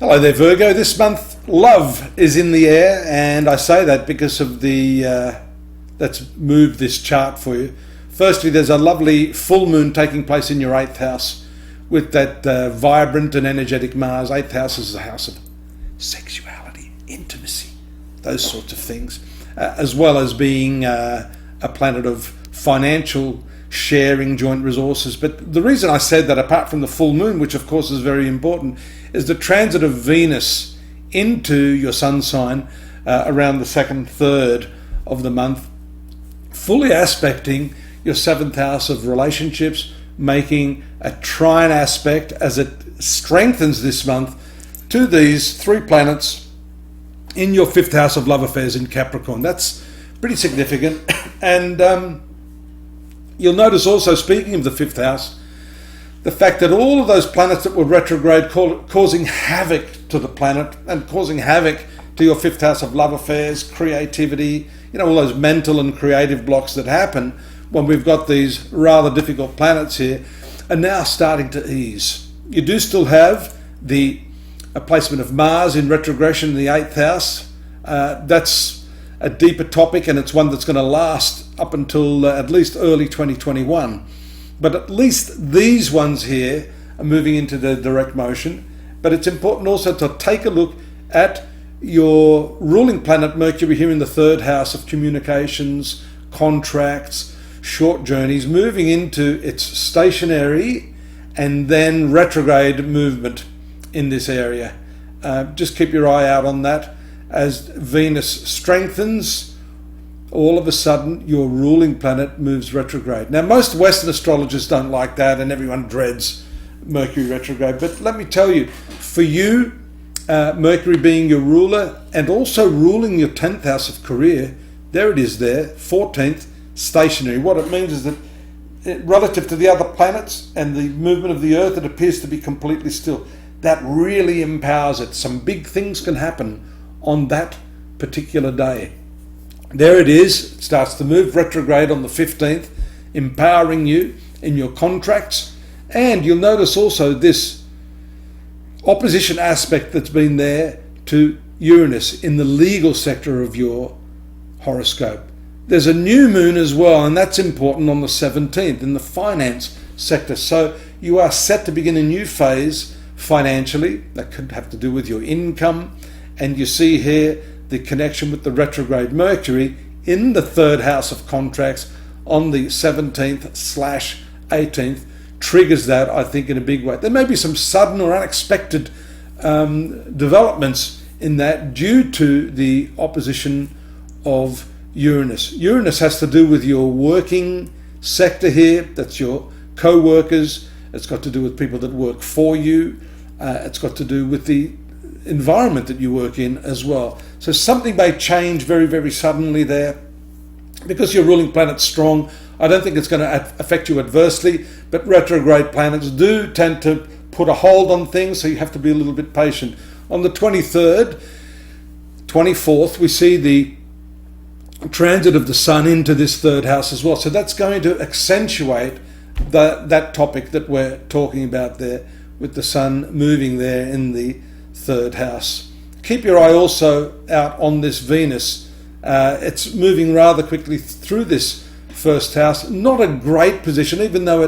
Hello there, Virgo. This month, love is in the air, and I say that because of the... let's move this chart for you. Firstly, there's a lovely full moon taking place in your 8th house with that vibrant and energetic Mars. 8th house is a house of sexuality, intimacy, those sorts of things, as well as being a planet of financial sharing, joint resources. But the reason I said that, apart from the full moon, which of course is very important, is the transit of Venus into your sun sign around the 2nd, 3rd of the month, fully aspecting your 7th house of relationships, making a trine aspect as it strengthens this month to these 3 planets in your 5th house of love affairs in Capricorn. That's pretty significant. And you'll notice also, speaking of the 5th house, the fact that all of those planets that were retrograde causing havoc to the planet and causing havoc to your 5th house of love affairs, creativity, all those mental and creative blocks that happen when we've got these rather difficult planets here, are now starting to ease. You do still have a placement of Mars in retrogression in the 8th house. That's a deeper topic, and it's one that's going to last up until at least early 2021. But at least these ones here are moving into the direct motion. But it's important also to take a look at your ruling planet Mercury here in the 3rd house of communications, contracts, short journeys, moving into its stationary and then retrograde movement in this area. Just keep your eye out on that. As Venus strengthens, all of a sudden your ruling planet moves retrograde. Now, most Western astrologers don't like that, and everyone dreads Mercury retrograde. But let me tell you, for you, Mercury being your ruler and also ruling your 10th house of career, there it is there, 14th, stationary. What it means is that relative to the other planets and the movement of the Earth, it appears to be completely still. That really empowers it. Some big things can happen on that particular day. There it is. It starts to move retrograde on the 15th, empowering you in your contracts. And you'll notice also this opposition aspect that's been there to Uranus in the legal sector of your horoscope. There's a new moon as well, and that's important, on the 17th in the finance sector. So you are set to begin a new phase financially. That could have to do with your income. And you see here the connection with the retrograde Mercury in the 3rd house of contracts on the 17th/18th triggers that, I think, in a big way. There may be some sudden or unexpected developments in that due to the opposition of Uranus. Uranus has to do with your working sector here. That's your co-workers. It's got to do with people that work for you. It's got to do with the environment that you work in as well. So something may change very, very suddenly there. Because your ruling planet's strong, I don't think it's going to affect you adversely, but retrograde planets do tend to put a hold on things, so you have to be a little bit patient. On the 23rd, 24th, we see the transit of the Sun into this 3rd house as well. So that's going to accentuate that topic that we're talking about there, with the Sun moving there in the 3rd house. Keep your eye also out on this Venus. It's moving rather quickly through this 1st house. Not a great position, even though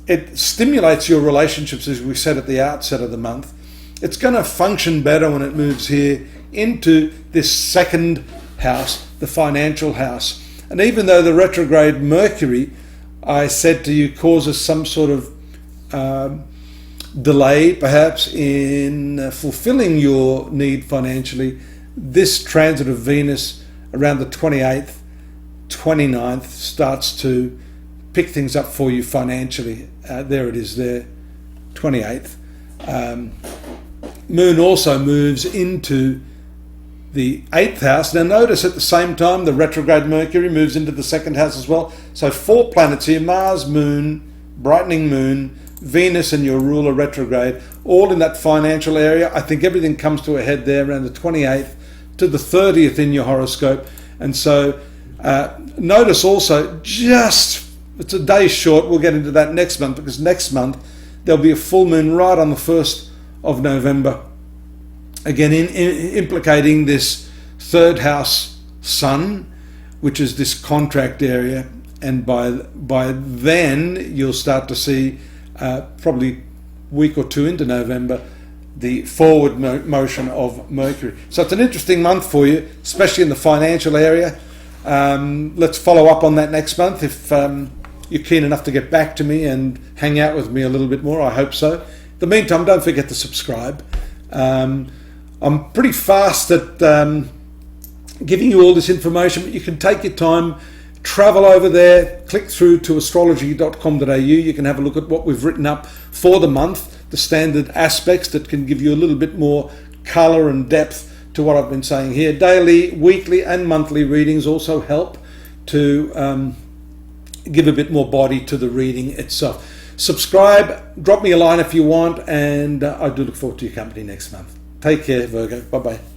it stimulates your relationships, as we said at the outset of the month. It's going to function better when it moves here into this 2nd house, the financial house. And even though the retrograde Mercury, I said to you, causes some sort of delay perhaps in fulfilling your need financially, this transit of Venus around the 28th, 29th starts to pick things up for you financially. There it is there, 28th. Moon also moves into the 8th house. Now notice at the same time the retrograde Mercury moves into the 2nd house as well. So 4 planets here, Mars, Moon, brightening Moon, Venus and your ruler retrograde, all in that financial area. I think everything comes to a head there around the 28th to the 30th in your horoscope. And so notice also, it's a day short. We'll get into that next month, because next month there'll be a full moon right on the 1st of November again implicating this third house sun, which is this contract area, and by then you'll start to see probably week or two into November the forward motion of Mercury. So it's an interesting month for you, especially in the financial area. Let's follow up on that next month if you're keen enough to get back to me and hang out with me a little bit more. I hope so. In the meantime, don't forget to subscribe. I'm pretty fast at giving you all this information, but you can take your time, travel over there, click through to astrology.com.au. You can have a look at what we've written up for the month, the standard aspects that can give you a little bit more colour and depth to what I've been saying here. Daily, weekly and monthly readings also help to give a bit more body to the reading itself. Subscribe, drop me a line if you want, and I do look forward to your company next month. Take care, Virgo. Bye-bye.